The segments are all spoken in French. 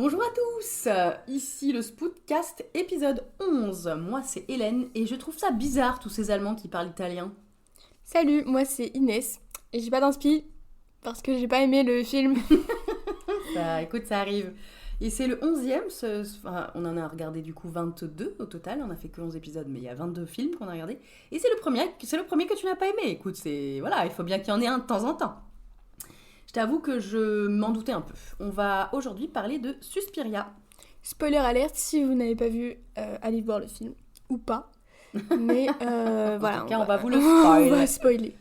Bonjour à tous, ici le Spoutcast épisode 11. Moi c'est Hélène et je trouve ça bizarre tous ces Allemands qui parlent italien. Salut, moi c'est Inès et j'ai pas d'inspi parce que j'ai pas aimé le film. Écoute, ça arrive. Et c'est le 11e, on en a regardé du coup 22 au total, on a fait que 11 épisodes mais il y a 22 films qu'on a regardés. Et c'est le premier que tu n'as pas aimé. Écoute, voilà, il faut bien qu'il y en ait un de temps en temps. Je t'avoue que je m'en doutais un peu. On va aujourd'hui parler de Suspiria. Spoiler alerte, si vous n'avez pas vu, allez voir le film ou pas. Mais voilà. En tout cas, on va vous le on va spoiler.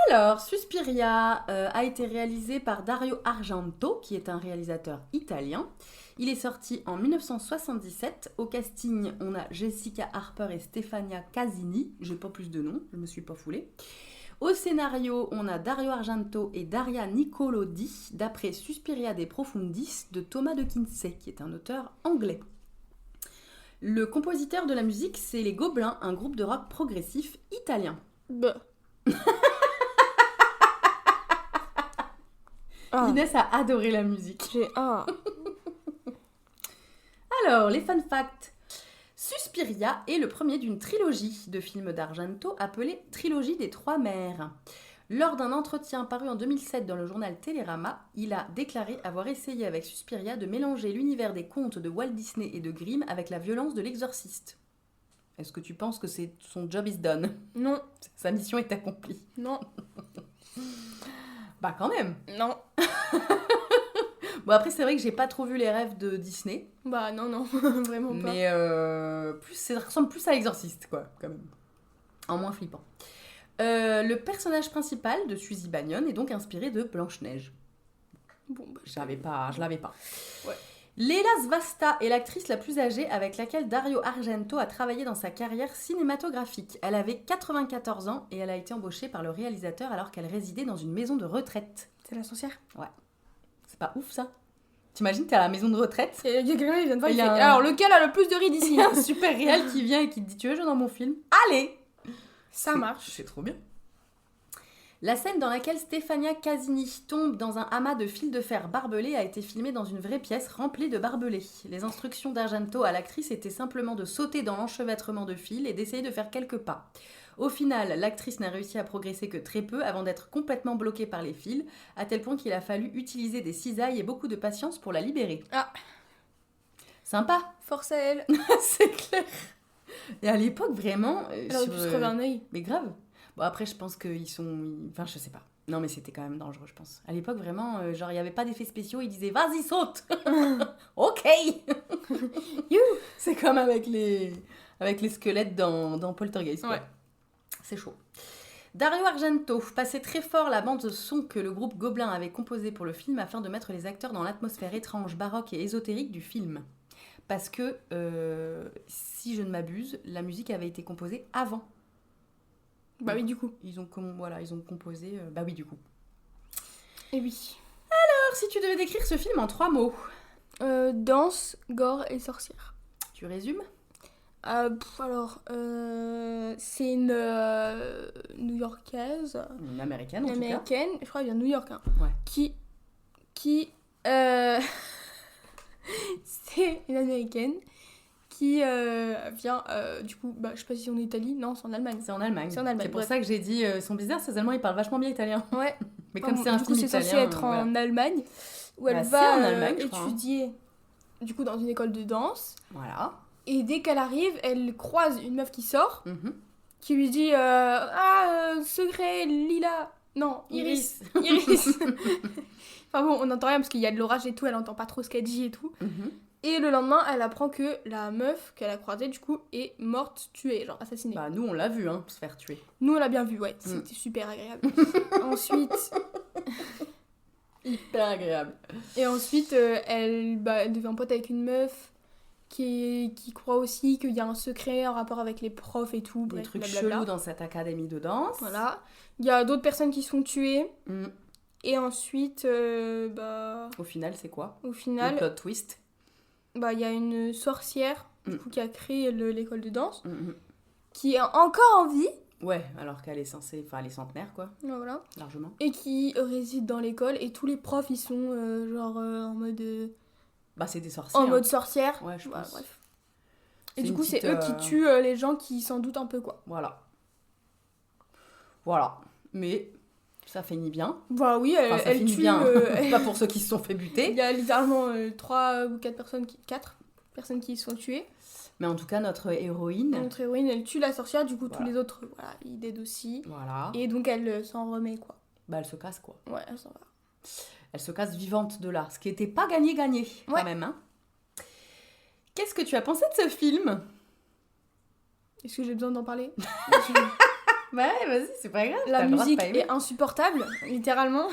Alors, Suspiria a été réalisé par Dario Argento, qui est un réalisateur italien. Il est sorti en 1977. Au casting, on a Jessica Harper et Stefania Casini. J'ai pas plus de noms, je me suis pas foulée. Au scénario, on a Dario Argento et Daria Nicolodi, d'après Suspiria de Profundis de Thomas de Quincey, qui est un auteur anglais. Le compositeur de la musique, c'est les Gobelins, un groupe de rock progressif italien. Bah. Inès a adoré la musique. Alors, les fun facts. Suspiria est le premier d'une trilogie de films d'Argento appelée Trilogie des Trois Mères. Lors d'un entretien paru en 2007 dans le journal Télérama, il a déclaré avoir essayé avec Suspiria de mélanger l'univers des contes de Walt Disney et de Grimm avec la violence de l'exorciste. Est-ce que tu penses que son job is done ? Non. Sa mission est accomplie. Non. Bah quand même. Non. Bon, après, c'est vrai que j'ai pas trop vu les rêves de Disney. Bah non, vraiment pas. Mais ça ressemble plus à l'exorciste, quoi, quand même. En moins flippant. Le personnage principal de Suzy Bagnon est donc inspiré de Blanche-Neige. Bon, bah, je l'avais pas. Ouais. Leila Svasta est l'actrice la plus âgée avec laquelle Dario Argento a travaillé dans sa carrière cinématographique. Elle avait 94 ans et elle a été embauchée par le réalisateur alors qu'elle résidait dans une maison de retraite. C'est la sorcière ? Ouais. C'est pas ouf, ça ? T'imagines, t'es à la maison de retraite. Et il y a quelqu'un qui vient de voir, il fait, un... alors lequel a le plus de rides ici ? Il y a un super réel qui vient et qui te dit « Tu veux jouer dans mon film ?» Allez ! Ça marche. C'est trop bien. La scène dans laquelle Stefania Casini tombe dans un amas de fils de fer barbelés a été filmée dans une vraie pièce remplie de barbelés. Les instructions d'Argento à l'actrice étaient simplement de sauter dans l'enchevêtrement de fils et d'essayer de faire quelques pas. Au final, l'actrice n'a réussi à progresser que très peu avant d'être complètement bloquée par les fils, à tel point qu'il a fallu utiliser des cisailles et beaucoup de patience pour la libérer. Ah. Sympa. Force à elle. C'est clair. Et à l'époque, vraiment... Elle aurait pu se crever un œil. Mais grave. Bon, après, je pense qu'ils sont... Enfin, je sais pas. Non, mais c'était quand même dangereux, je pense. À l'époque, vraiment, genre, il n'y avait pas d'effets spéciaux. Ils disaient, vas-y, saute. Ok. You. C'est comme avec les squelettes dans Poltergeist. Ouais. C'est chaud. Dario Argento passait très fort la bande son que le groupe Gobelin avait composée pour le film afin de mettre les acteurs dans l'atmosphère étrange, baroque et ésotérique du film. Parce que, si je ne m'abuse, la musique avait été composée avant. Bah oui, du coup. Ils ont composé... bah oui, du coup. Et oui. Alors, si tu devais décrire ce film en 3 mots. Danse, gore et sorcière. Tu résumes ? C'est une New-Yorkaise. Une américaine, en tout cas. Je crois qu'elle vient de New York. Hein, ouais. Qui c'est une américaine qui vient, du coup, bah, je sais pas si c'est en Italie, non, c'est en Allemagne. C'est en Allemagne. C'est pour bref. ça que j'ai dit, ils sont bizarres, ces Allemands, ils parlent vachement bien italien. Ouais. Mais comme c'est un film italien... c'est censé être en Allemagne, où elle va en Allemagne, étudier, du coup, dans une école de danse. Voilà. Et dès qu'elle arrive, elle croise une meuf qui sort, Mm-hmm. qui lui dit secret, Lila. Non, Iris. Enfin bon, on n'entend rien parce qu'il y a de l'orage et tout, elle entend pas trop ce qu'elle dit et tout. Mm-hmm. Et le lendemain, elle apprend que la meuf qu'elle a croisée, du coup, est morte, tuée, genre assassinée. Bah, nous, on l'a vu, hein, se faire tuer. Nous, on l'a bien vu, ouais. C'était super agréable. Ensuite... Hyper agréable. Et ensuite, elle devient pote avec une meuf qui croit aussi qu'il y a un secret en rapport avec les profs et tout. Des bref, trucs blablabla. chelous dans cette académie de danse. Voilà. Il y a d'autres personnes qui sont tuées. Mm. Et ensuite, Au final, c'est quoi ? au final, Le plot twist. il y a une sorcière du coup, qui a créé l'école de danse, Mm-hmm. qui est encore en vie. Ouais, alors qu'elle est censée... Enfin, elle est centenaire, quoi. Voilà. Largement. Et qui réside dans l'école. Et tous les profs, ils sont en mode... Bah, c'est des sorciers. en mode sorcière. Ouais, je pense. Bref. C'est Et du une coup, c'est petite, eux qui tuent les gens qui s'en doutent un peu, quoi. Voilà. Voilà. Mais ça finit bien. Bah oui, Enfin, ça elle finit tue... bien. Pas pour ceux qui se sont fait Il buter. y a littéralement 3 ou 4 personnes qui se sont tuées. Mais en tout cas, notre héroïne... Notre héroïne, elle tue la sorcière, du coup, Voilà. tous les autres, voilà, ils dead aussi. Voilà. Et donc, elle s'en remet, quoi. Bah, elle se casse, quoi. Ouais, elle s'en va. Elle se casse vivante de là. Ce qui n'était pas gagné, quand Ouais. même. Hein. Qu'est-ce que tu as pensé de ce film? Est-ce que j'ai besoin d'en parler? Ouais, vas-y, c'est pas grave. La t'as le droit de musique pas aimer. est insupportable, littéralement.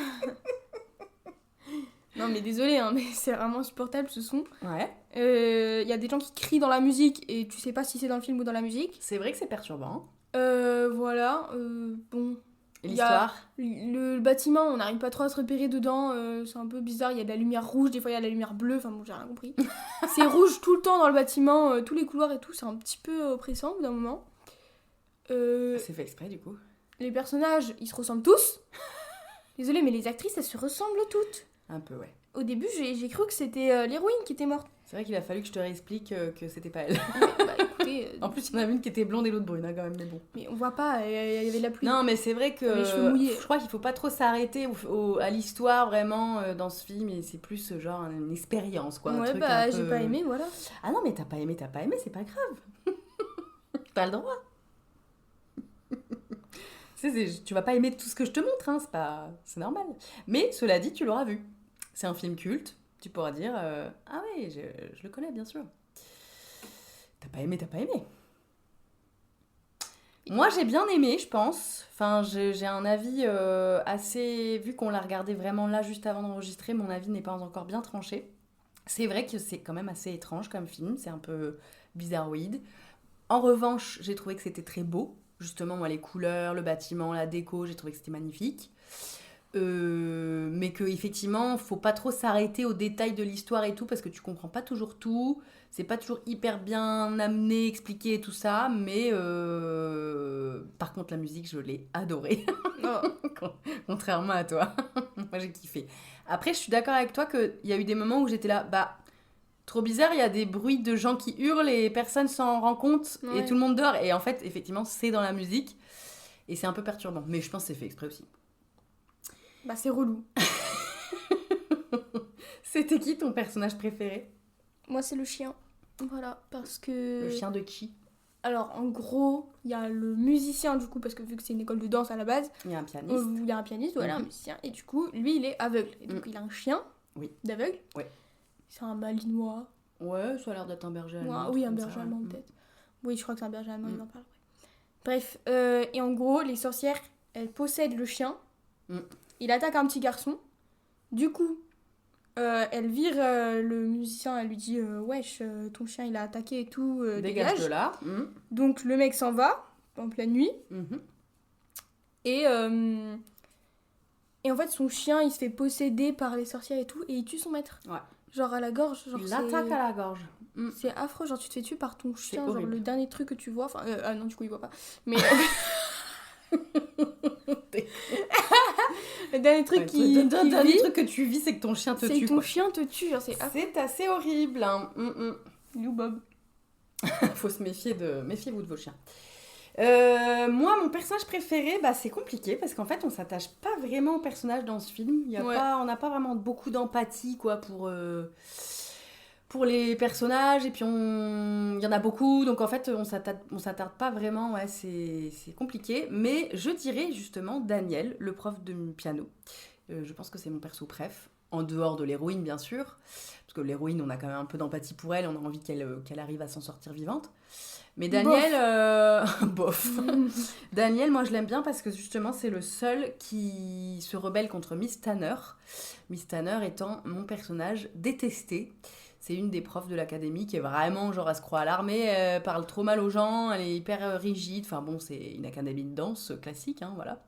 Non, mais désolé, hein, mais c'est vraiment insupportable, ce son. Ouais. Il y a des gens qui crient dans la musique et tu sais pas si c'est dans le film ou dans la musique. C'est vrai que c'est perturbant. Voilà, bon. Et Il y a l'histoire? Le bâtiment, on n'arrive pas trop à se repérer dedans, c'est un peu bizarre, il y a de la lumière rouge, des fois il y a de la lumière bleue, enfin bon, j'ai rien compris. C'est rouge tout le temps dans le bâtiment, tous les couloirs et tout, c'est un petit peu oppressant au bout d'un moment. C'est fait exprès, du coup. Les personnages, ils se ressemblent tous. Désolée, mais les actrices, elles se ressemblent toutes. Un peu, ouais. Au début, j'ai cru que c'était l'héroïne qui était morte. C'est vrai qu'il a fallu que je te réexplique que c'était pas elle. Bah écoutez, En plus, il y en avait une qui était blonde et l'autre brune, hein, quand même, mais bon. mais on voit pas, il y avait de la pluie. Non, mais c'est vrai que Les cheveux mouillés. je crois qu'il faut pas trop s'arrêter à l'histoire vraiment dans ce film, et c'est plus genre une expérience, quoi. Un Ouais, truc bah un j'ai peu- pas aimé, voilà. Ah non, mais t'as pas aimé, c'est pas grave. T'as le droit. Tu vas pas aimer tout ce que je te montre, hein, c'est normal. Mais cela dit, tu l'auras vu. C'est un film culte, tu pourras dire ah oui, je le connais, bien sûr. T'as pas aimé. Moi, j'ai bien aimé, je pense. Enfin, j'ai un avis assez... Vu qu'on l'a regardé vraiment là, juste avant d'enregistrer, mon avis n'est pas encore bien tranché. C'est vrai que c'est quand même assez étrange comme film, c'est un peu bizarroïde. En revanche, j'ai trouvé que c'était très beau. Justement, moi, les couleurs, le bâtiment, la déco, j'ai trouvé que c'était magnifique. Mais qu'effectivement, faut pas trop s'arrêter aux détails de l'histoire et tout, parce que tu comprends pas toujours tout. C'est pas toujours hyper bien amené, expliqué et tout ça, mais par contre, la musique, je l'ai adorée. Oh. Contrairement à toi. Moi, j'ai kiffé. Après, je suis d'accord avec toi qu'il y a eu des moments où j'étais là, bah, trop bizarre, il y a des bruits de gens qui hurlent et personne s'en rend compte et Ouais. tout le monde dort. Et en fait, effectivement, c'est dans la musique et c'est un peu perturbant. Mais je pense que c'est fait exprès aussi. Bah c'est relou. C'était qui ton personnage préféré? Moi, c'est le chien. Voilà, parce que... Le chien de qui? Alors, en gros, il y a le musicien, du coup, parce que vu que c'est une école de danse à la base, Il y a un pianiste. il y a un pianiste, voilà, un Mhm. musicien, et du coup, lui, il est aveugle. Et donc, il a un chien Oui. d'aveugle. Ouais. C'est un malinois. Ouais, ça a l'air d'être un berger allemand. Oui, truc un comme berger ça, allemand, ouais. peut-être. Oui, je crois que c'est un berger allemand, il Mm. en parle. Bref, et en gros, les sorcières, elles possèdent le chien. Mm. Il attaque un petit garçon. Du coup, elle vire le musicien, elle lui dit wesh, ton chien il a attaqué et tout, Dégage dégage. de là. Donc le mec s'en va en pleine nuit Mhm. et en fait son chien il se fait posséder par les sorcières et tout et il tue son maître. Ouais. Genre à la gorge, genre Il l'attaque à la gorge. c'est affreux, genre tu te fais tuer par ton chien, genre horrible. le dernier truc que tu vois, enfin ah non du coup il voit pas. Mais le dernier truc qui Le dernier vit, truc que tu vis, c'est que ton chien te c'est tue. que ton Quoi. chien te tue, genre c'est affreux. C'est assez horrible. Hein. Lou Bob. Faut se méfier méfiez-vous de vos chiens. Moi, mon personnage préféré, bah, c'est compliqué parce qu'en fait, on s'attache pas vraiment au personnage dans ce film. Ouais. On n'a pas vraiment beaucoup d'empathie quoi pour les personnages et puis il y en a beaucoup, donc en fait, on s'attarde pas vraiment. Ouais, c'est compliqué. Mais je dirais justement Daniel, le prof de piano. Je pense que c'est mon perso préf. En dehors de l'héroïne, bien sûr. Parce que l'héroïne, on a quand même un peu d'empathie pour elle. On a envie qu'elle arrive à s'en sortir vivante. Mais Daniel... bof. Daniel, moi, je l'aime bien parce que justement, c'est le seul qui se rebelle contre Miss Tanner. Miss Tanner étant mon personnage détesté. C'est une des profs de l'académie qui est vraiment, genre, elle se croit à l'armée. Elle parle trop mal aux gens. Elle est hyper rigide. Enfin bon, c'est une académie de danse classique, hein, voilà.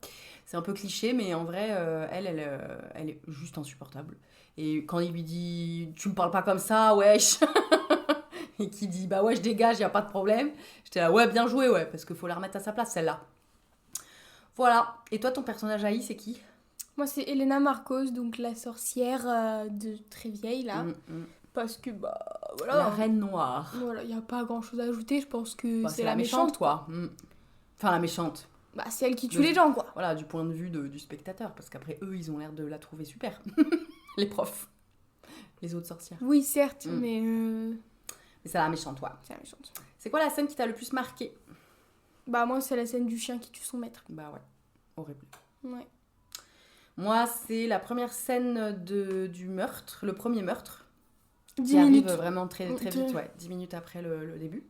C'est un peu cliché, mais en vrai, elle est juste insupportable. Et quand il lui dit « Tu me parles pas comme ça, wesh !» et qu'il dit « Bah ouais, je dégage, y a pas de problème. » J'étais là « Ouais, bien joué, ouais, parce qu'il faut la remettre à sa place, celle-là. » Voilà. Et toi, ton personnage AI, c'est qui? Moi, c'est Elena Marcos, donc la sorcière de très vieille, là. Parce que, bah, La voilà. Reine Noire. Voilà, il n'y a pas grand chose à ajouter, je pense que Bah, c'est la méchante. quoi. Enfin, la méchante. Bah, c'est elle qui tue De- les gens, quoi. Voilà, du point de vue du spectateur. Parce qu'après, eux, ils ont l'air de la trouver super. Les profs. Les autres sorcières. Oui, certes, Mm. mais Mais c'est la méchante, ouais. c'est la méchante. C'est quoi la scène qui t'a le plus marqué? Bah, moi, c'est la scène du chien qui tue son maître. Bah ouais, horrible. Ouais. Moi, c'est la première scène du meurtre, le premier meurtre. 10 qui minutes. arrive vraiment très, très vite, ouais, 10 minutes après le début.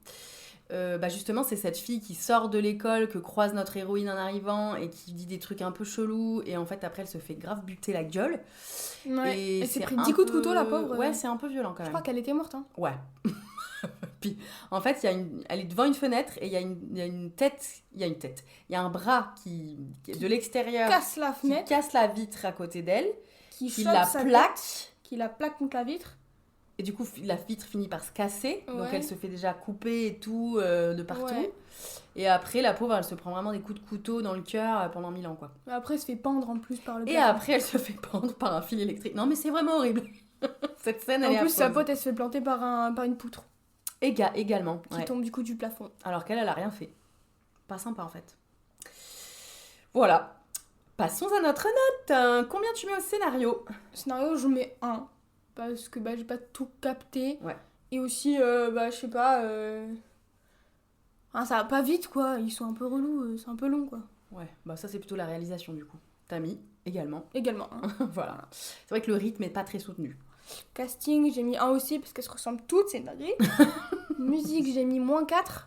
Bah justement, c'est cette fille qui sort de l'école, que croise notre héroïne en arrivant et qui dit des trucs un peu chelous. Et en fait, après, elle se fait grave buter la gueule. Ouais. Et Elle s'est c'est pris un 10 coups de peu- couteau, la pauvre. Ouais, c'est un peu violent quand Je même. crois qu'elle était morte, hein. Ouais. Puis, en fait, elle est devant une fenêtre et il y a une tête. Il y a un bras qui de l'extérieur Casse la qui fenêtre, casse la vitre à côté d'elle, qui qui chope la sa plaque. tête, qui la plaque contre la vitre. Et du coup, la vitre finit par se casser. Donc, Ouais. elle se fait déjà couper et tout de partout. Ouais. Et après, la pauvre, elle se prend vraiment des coups de couteau dans le cœur pendant 1000 ans, quoi. Mais après, elle se fait pendre en plus par le Et plafond. après, elle se fait pendre par un fil électrique. Non, mais c'est vraiment horrible. Cette scène, elle est En plus, sa affreuse. pote, elle se fait planter par une poutre Également. qui Ouais. tombe du coup du plafond. Alors qu'elle, elle a rien fait. Pas sympa, en fait. Voilà. Passons à notre note. Combien tu mets au scénario? Scénario, je mets 1. Parce que bah, j'ai pas tout capté. Ouais. Et aussi, bah, je sais pas. Ça va pas vite, quoi. Ils sont un peu relous. C'est un peu long, quoi. Ouais, bah ça, c'est plutôt la réalisation, du coup. T'as mis également. Également. Hein. Voilà. C'est vrai que le rythme est pas très soutenu. Casting, j'ai mis 1 aussi parce qu'elles se ressemblent toutes, c'est une dinguerie. Musique, j'ai mis -4.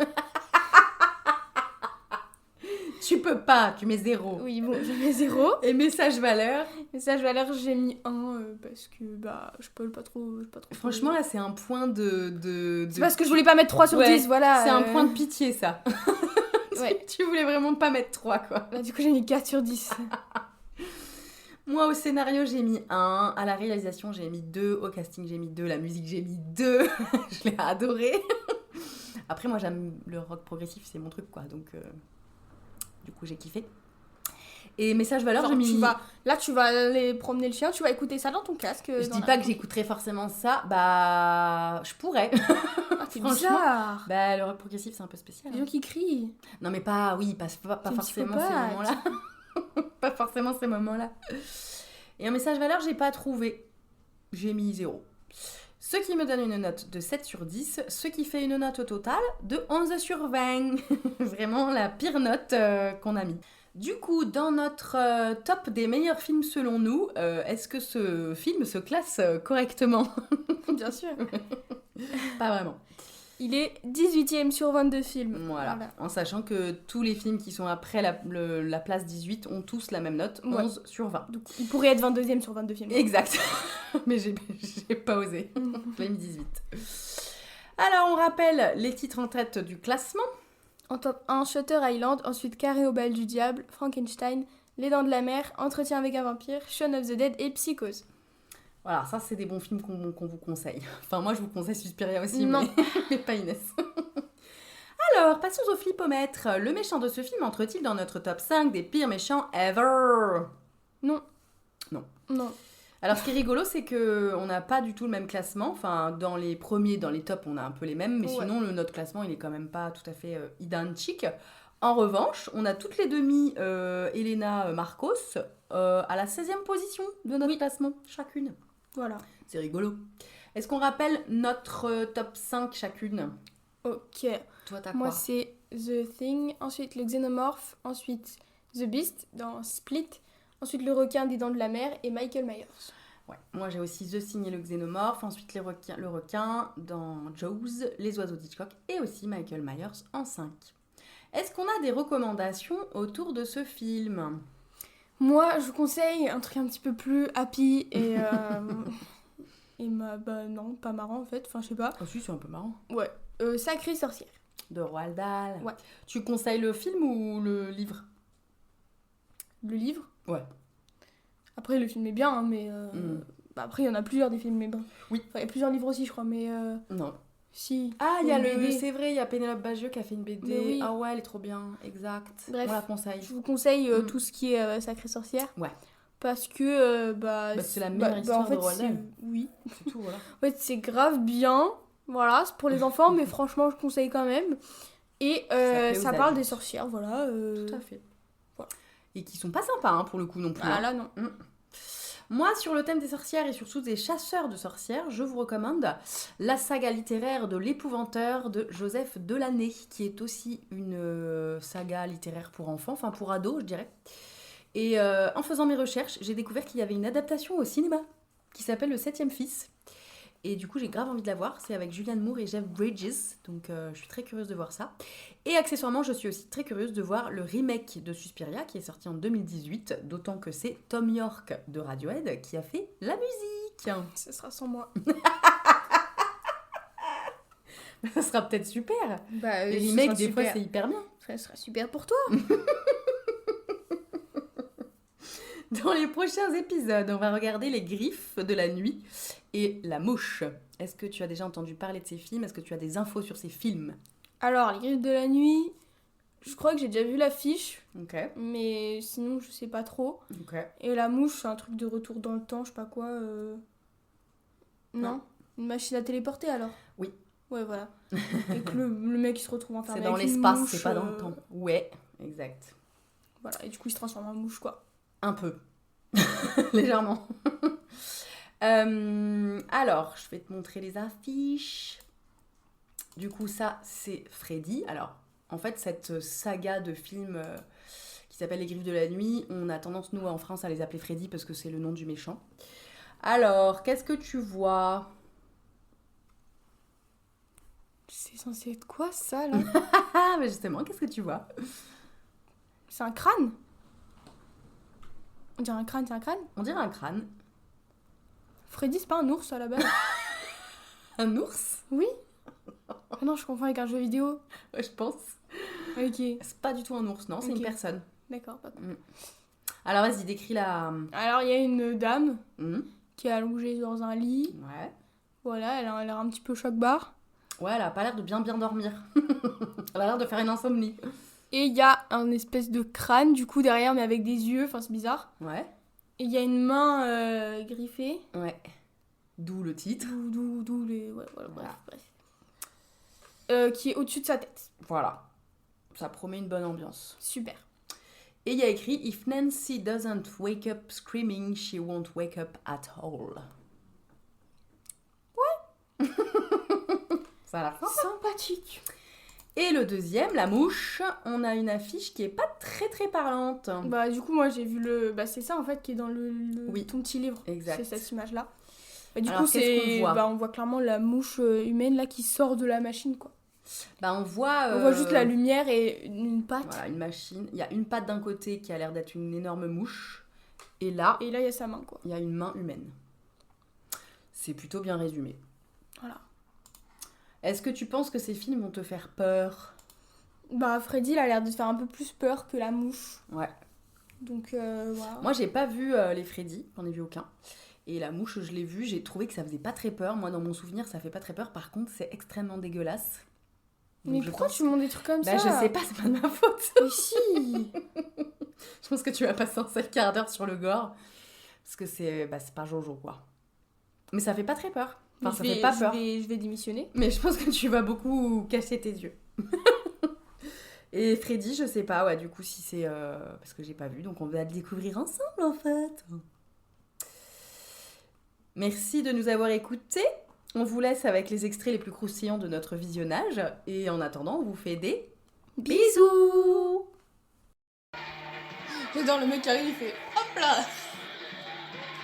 Tu peux pas, tu mets 0. Oui, bon, je mets 0. Et message valeur. Message valeur, j'ai mis 1 parce que bah, je peux pas trop. Franchement, là, c'est un point de... C'est parce que je voulais pas mettre 3 sur Ouais, 10, voilà. C'est un point de pitié, ça. Ouais. Tu voulais vraiment pas mettre 3, quoi. Bah, du coup, j'ai mis 4 sur 10. Moi, au scénario, j'ai mis 1. À la réalisation, j'ai mis 2. Au casting, j'ai mis 2. La musique, j'ai mis 2. Je l'ai adoré. Après, moi, j'aime le rock progressif, c'est mon truc, quoi. Donc, du coup, j'ai kiffé. Et message valeur, Genre, j'ai mis... tu vas aller promener le chien, tu vas écouter ça dans ton casque. Je dis pas que j'écouterais forcément ça. Bah, je pourrais. Ah, c'est franchement, bizarre. Bah, le rock progressif, c'est un peu spécial. Les gens qui crient. Non, mais pas T'es forcément une ces psychopathe. moments-là. Pas forcément ces moments-là. Et un message valeur, j'ai pas trouvé. J'ai mis 0. Ce qui me donne une note de 7 sur 10, ce qui fait une note totale de 11 sur 20. Vraiment la pire note qu'on a mis. Du coup, dans notre top des meilleurs films selon nous, est-ce que ce film se classe correctement? Bien sûr. Pas vraiment. Il est 18ème sur 22 films. Voilà. En sachant que tous les films qui sont après la place 18 ont tous la même note, Ouais. 11 sur 20. Donc, il pourrait être 22ème sur 22 films. Exact. Mais j'ai pas osé. Je l'ai mis 18. Alors, on rappelle les titres en tête du classement. En top 1, Shutter Island, ensuite Carré au bal du diable, Frankenstein, Les dents de la mer, Entretien avec un vampire, Shaun of the Dead et Psychose. Voilà, ça, c'est des bons films qu'on vous conseille. Enfin, moi, je vous conseille Suspiria aussi, Non. mais pas Inès. Alors, passons au flipomètre. Le méchant de ce film entre-t-il dans notre top 5 des pires méchants ever? Non. Non. Non. Alors, ce qui est rigolo, c'est qu'on n'a pas du tout le même classement. Enfin, dans les premiers, dans les tops, on a un peu les mêmes. Mais Ouais. sinon, notre classement, il est quand même pas tout à fait identique. En revanche, on a toutes les demi Elena Marcos à la 16e position de notre classement, chacune. Voilà. C'est rigolo. Est-ce qu'on rappelle notre top 5 chacune? Ok. Toi, t'as Moi, quoi? c'est The Thing, ensuite le Xenomorph, ensuite The Beast dans Split, ensuite le requin des dents de la mer et Michael Myers. Ouais. Moi, j'ai aussi The Thing et le Xénomorphe, ensuite le requin dans Jaws, les oiseaux d'Hitchcock et aussi Michael Myers en 5. Est-ce qu'on a des recommandations autour de ce film? Moi, je vous conseille un truc un petit peu plus happy et... bah non, pas marrant en fait, enfin je sais pas. Oh si, c'est un peu marrant. Ouais. Sacrée sorcière. De Roald Dahl. Ouais. Tu conseilles le film ou le livre? Le livre. Ouais. Après, le film est bien, hein, mais... bah, après, il y en a plusieurs des films, mais bon. Oui. Enfin, il y a plusieurs livres aussi, je crois, mais... Non. Si. Ah, il y a une le... BD. C'est vrai, il y a Pénélope Bagieux qui a fait une BD. Mais oui. Ah ouais, elle est trop bien. Exact. Bref. On la conseille. Je vous conseille Mm. tout ce qui est Sacrée sorcière. Ouais. parce que c'est la meilleure histoire en fait, de Roald Dahl. Oui. C'est tout, voilà. En fait, c'est grave bien. Voilà, c'est pour les enfants, mais franchement, je conseille quand même. Et plaît aux ça parle des adultes. sorcières, voilà. Tout à fait. Voilà. Et qui sont pas sympas, hein, pour le coup, non plus. Ah hein. là, non. Moi, sur le thème des sorcières et surtout des chasseurs de sorcières, je vous recommande la saga littéraire de l'épouvanteur de Joseph Delaney, qui est aussi une saga littéraire pour enfants, enfin pour ados, je dirais. Et en faisant mes recherches, j'ai découvert qu'il y avait une adaptation au cinéma qui s'appelle Le Septième Fils. Et du coup, j'ai grave envie de la voir. C'est avec Julianne Moore et Jeff Bridges. Donc, je suis très curieuse de voir ça. Et accessoirement, je suis aussi très curieuse de voir le remake de Suspiria qui est sorti en 2018. D'autant que c'est Tom York de Radiohead qui a fait la musique. Ça sera sans moi. Ça sera peut-être super. Les Les remakes, des fois, c'est hyper bien. Ça sera super pour toi. Dans les prochains épisodes, on va regarder Les Griffes de la Nuit et La Mouche. Est-ce que tu as déjà entendu parler de ces films? Est-ce que tu as des infos sur ces films? Alors, Les Griffes de la Nuit, je crois que j'ai déjà vu l'affiche, Ok. mais sinon, je sais pas trop. Ok. Et La Mouche, c'est un truc de retour dans le temps, je sais pas quoi. Non. Une machine à téléporter alors? Oui. Ouais, voilà. Et que le mec il se retrouve enfermé C'est dans avec une l'espace, mouche, c'est pas dans le temps. Ouais, exact. Voilà, et du coup il se transforme en mouche quoi. Un peu. Légèrement. Alors, je vais te montrer les affiches. Du coup, ça, c'est Freddy. Alors, en fait, cette saga de films qui s'appelle Les Griffes de la Nuit, on a tendance, nous, en France, à les appeler Freddy parce que c'est le nom du méchant. Alors, qu'est-ce que tu vois? C'est censé être quoi ça là? Ah, mais justement, qu'est-ce que tu vois? C'est un crâne? On dirait un crâne, c'est un crâne? On dirait un crâne. Freddy, c'est pas un ours à la base? Un ours? Oui? Ah non, je confonds avec un jeu vidéo. Ouais, je pense. Ok, C'est pas du tout un ours, non, c'est Ok. une personne. d'accord. Pas con. Alors, vas-y, décris la... Alors il y a une dame Hmm, qui est allongée dans un lit. ouais. Voilà, elle a l'air un petit peu choc-barre. Ouais, elle a pas l'air de bien dormir. Elle a l'air de faire une insomnie. Et il y a un espèce de crâne du coup derrière mais avec des yeux, enfin c'est bizarre. Ouais. Et il y a une main griffée. Ouais. D'où le titre. D'où les... Ouais, voilà, Voilà. bref. Qui est au-dessus de sa tête. Voilà. Ça promet une bonne ambiance. Super. Et il y a écrit « If Nancy doesn't wake up screaming, she won't wake up at all. » Ouais. Ça a l'air sympa. Sympathique. Et le deuxième, La Mouche, on a une affiche qui est pas très parlante. Bah du coup moi j'ai vu le... Bah c'est ça en fait qui est dans Oui. ton petit livre. Exact. C'est cette image là. Bah, du Alors, coup qu'est-ce qu'on c'est... voit Bah on voit clairement la mouche humaine là qui sort de la machine quoi. Bah on voit... On voit juste la lumière et une patte. Voilà, une machine. Il y a une patte d'un côté qui a l'air d'être une énorme mouche. Et là, Et là il y a sa main quoi. il y a une main humaine. C'est plutôt bien résumé. Voilà. Est-ce que tu penses que ces films vont te faire peur? Bah Freddy il a l'air de te faire un peu plus peur que la mouche. Ouais. Donc voilà. Moi, j'ai pas vu les Freddy, j'en ai vu aucun. Et la mouche, je l'ai vue, j'ai trouvé que ça faisait pas très peur. Moi, dans mon souvenir, ça fait pas très peur. Par contre, c'est extrêmement dégueulasse. Donc, Mais je pourquoi pense- tu me montres des trucs comme Bah, ça? je sais pas, c'est pas de ma faute. Mais si. Je pense que tu vas passer un seul quart d'heure sur le gore. Parce que c'est pas Jojo, quoi. Mais ça fait pas très peur. Enfin, ça fait pas peur. Je vais démissionner. Mais je pense que tu vas beaucoup cacher tes yeux. Et Freddy, je sais pas, ouais, du coup, si c'est... parce que j'ai pas vu, donc on va le découvrir ensemble, en fait. Merci de nous avoir écoutés. On vous laisse avec les extraits les plus croustillants de notre visionnage. Et en attendant, on vous fait des bisous. J'adore le mec qui arrive, il fait hop là.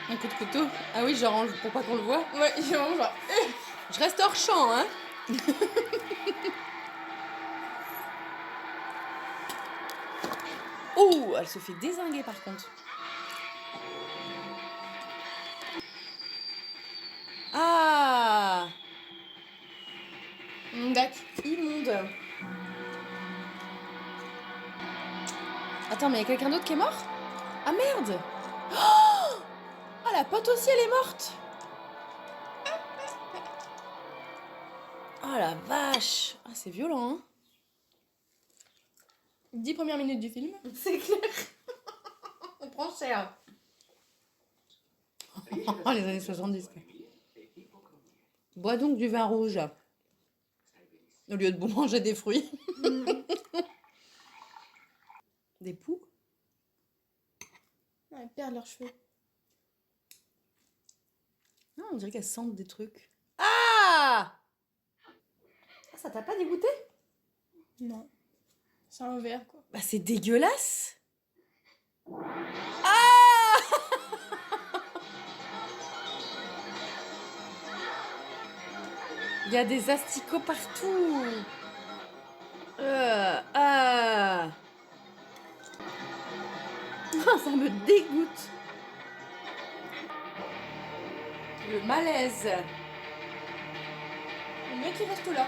Un coup de couteau. Ah oui, je range pour pas qu'on le voit. Ouais, il est vraiment genre. Je reste hors champ, hein. Oh, elle se fait dézinguer par contre. Ah, D'accord. immonde. Attends, mais il y a quelqu'un d'autre qui est mort? Ah merde. Oh, la pote aussi, elle est morte. Oh la vache. Ah, c'est violent, hein. 10 premières minutes du film. C'est clair. On prend cher. Les années 70. Quoi. Bois donc du vin rouge. Au lieu de manger des fruits. Des poux. Ouais, elles perdent leurs cheveux. Non, on dirait qu'elles sentent des trucs. Ah, ça t'a pas dégoûté? Non. C'est un verre, quoi. Bah c'est dégueulasse. Ah. Il y a des asticots partout. Ah. Ça me dégoûte. Le malaise. Le mec, il reste là.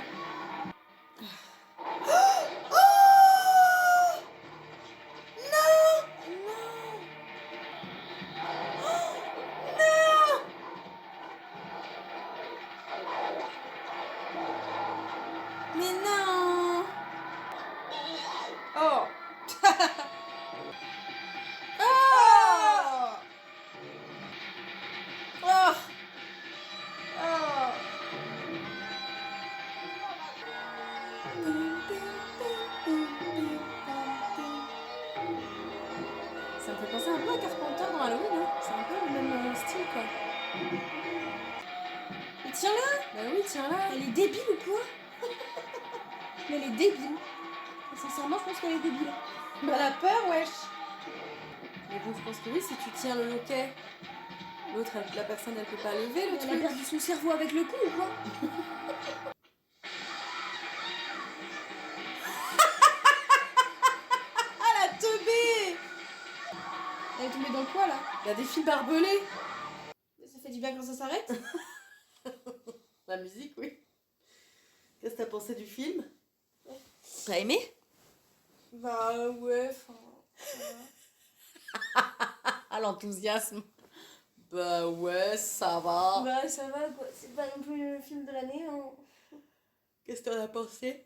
Mais non. Oh. Oh. Ça me fait penser un peu à Carpenter dans Halloween, hein. C'est un peu le même style, quoi. Mais tiens-là. Bah oui, tiens là. Elle est débile ou quoi? Mais elle est débile. Et sincèrement, je pense qu'elle est débile. Bah elle a peur, wesh. Mais bon, je pense que oui, si tu tiens le loquet, l'autre, la personne, elle peut pas lever le Elle a truc. perdu son cerveau avec le coup ou quoi? Ah, la teubée. Elle est tombée dans quoi là? Il y a des filles barbelées. Ça fait du bien quand ça s'arrête. La musique, oui. Qu'est-ce que t'as pensé du film? T'as aimé? Bah ouais, enfin. Ah, l'enthousiasme. Bah ouais, ça va. Bah ça va quoi, c'est pas non plus le film de l'année. Hein. Qu'est-ce que t'en as pensé?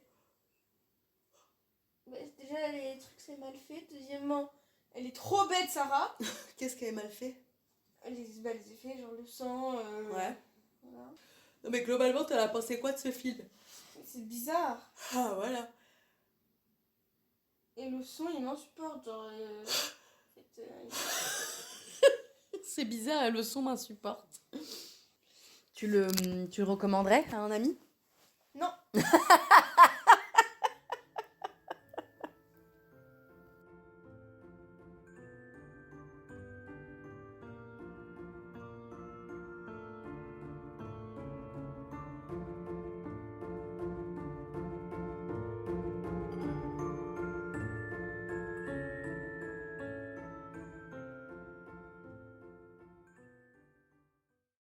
Bah, déjà les trucs c'est mal fait. Deuxièmement, elle est trop bête Sarah. Qu'est-ce qu'elle est mal fait? Les effets, genre le sang. Ouais. Voilà. Non mais globalement, t'en as pensé quoi de ce film? C'est bizarre. Ah voilà. Et le son il m'insupporte. Genre. C'est bizarre, le son m'insupporte. Tu le recommanderais à un ami? Non.